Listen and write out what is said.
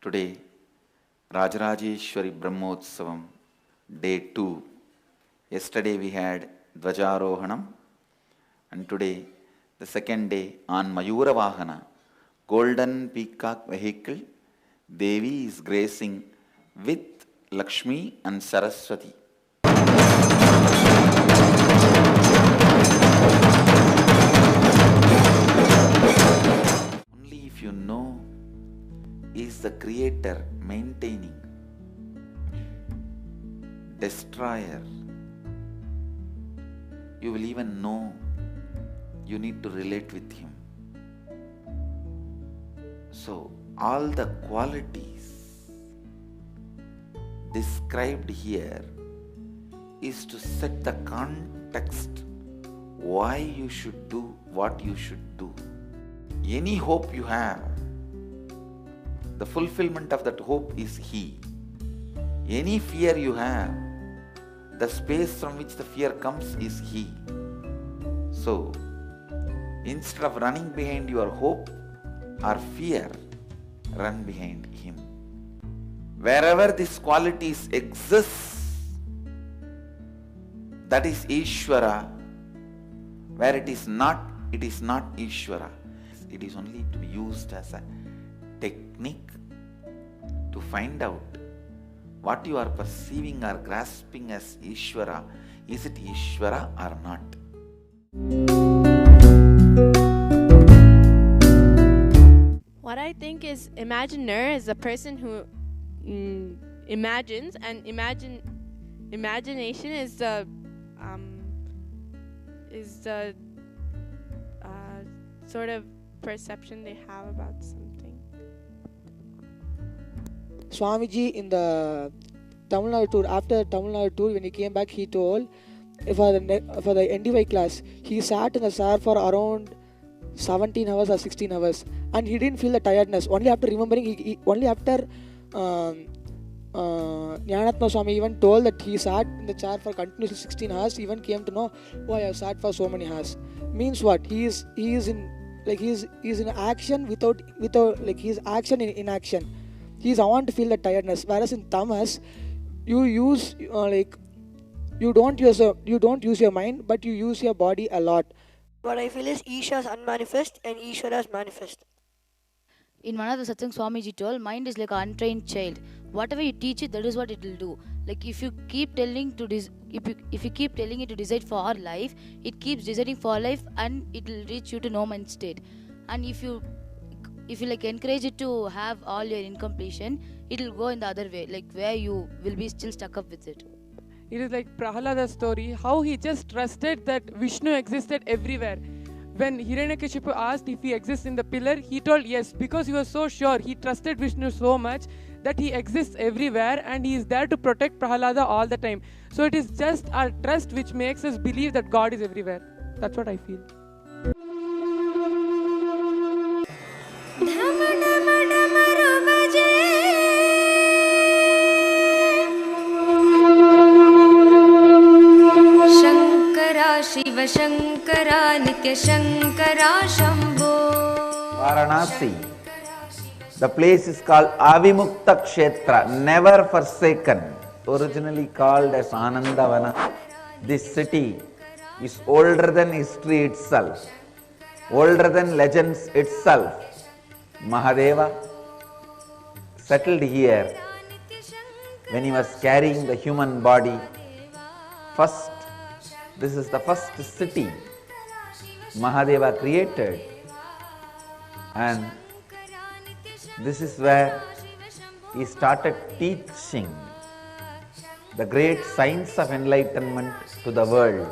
Today, Rajarajeshwari Brahmotsavam, day 2. Yesterday we had Dvajarohanam, and today the second day on Mayura Vahana, golden peacock vehicle. Devi is gracing with Lakshmi and Saraswati. Only if you know is the creator, maintaining, destroyer, you will even know you need to relate with him. So all the qualities described here is to set the context why you should do what you should do. Any hope you have, the fulfillment of that hope is He. Any fear you have, the space from which the fear comes is He. So, instead of running behind your hope or fear, run behind Him. Wherever these qualities exist, that is Ishvara. Where it is not Ishvara. It is only to be used as a technique to find out what you are perceiving or grasping as Ishvara. Is it Ishvara or not? What I think is imaginer is a person who imagines, and imagination is the sort of perception they have about something. Swamiji in the Tamil Nadu tour, after Tamil Nadu tour, when he came back, he told for the NDY class, he sat in the chair for around 17 hours or 16 hours, and he didn't feel the tiredness. Only after remembering, only after Jnanatma Swami even told that he sat in the chair for continuously 16 hours, he even came to know, oh, I have sat for so many hours. Means what? He is in action without like he is action in inaction. He is I want to feel the tiredness. Whereas in tamas, you use you don't use your mind, but you use your body a lot. What I feel is Isha is unmanifest and Ishvara is manifest. In one of the Satsang, Swamiji told, mind is like an untrained child. Whatever you teach it, that is what it will do. Like if you keep telling if you keep telling it to decide for our life, it keeps deciding for our life, and it will reach you to no man's state. And if you like encourage it to have all your incompletion, it will go in the other way, like where you will be still stuck up with it. It is like Prahalada's story, how he just trusted that Vishnu existed everywhere. When Hiranyakashipu asked if he exists in the pillar, he told yes, because he was so sure. He trusted Vishnu so much that he exists everywhere and he is there to protect Prahalada all the time. So it is just our trust which makes us believe that God is everywhere. That's what I feel. Shiva Shankara Nitya Shankara Shambho. Varanasi. The place is called Avimukta Kshetra, never forsaken. Originally called as Anandavana. This city is older than history itself, older than legends itself. Mahadeva settled here when he was carrying the human body. This is the first city Mahadeva created, and this is where he started teaching the great science of enlightenment to the world.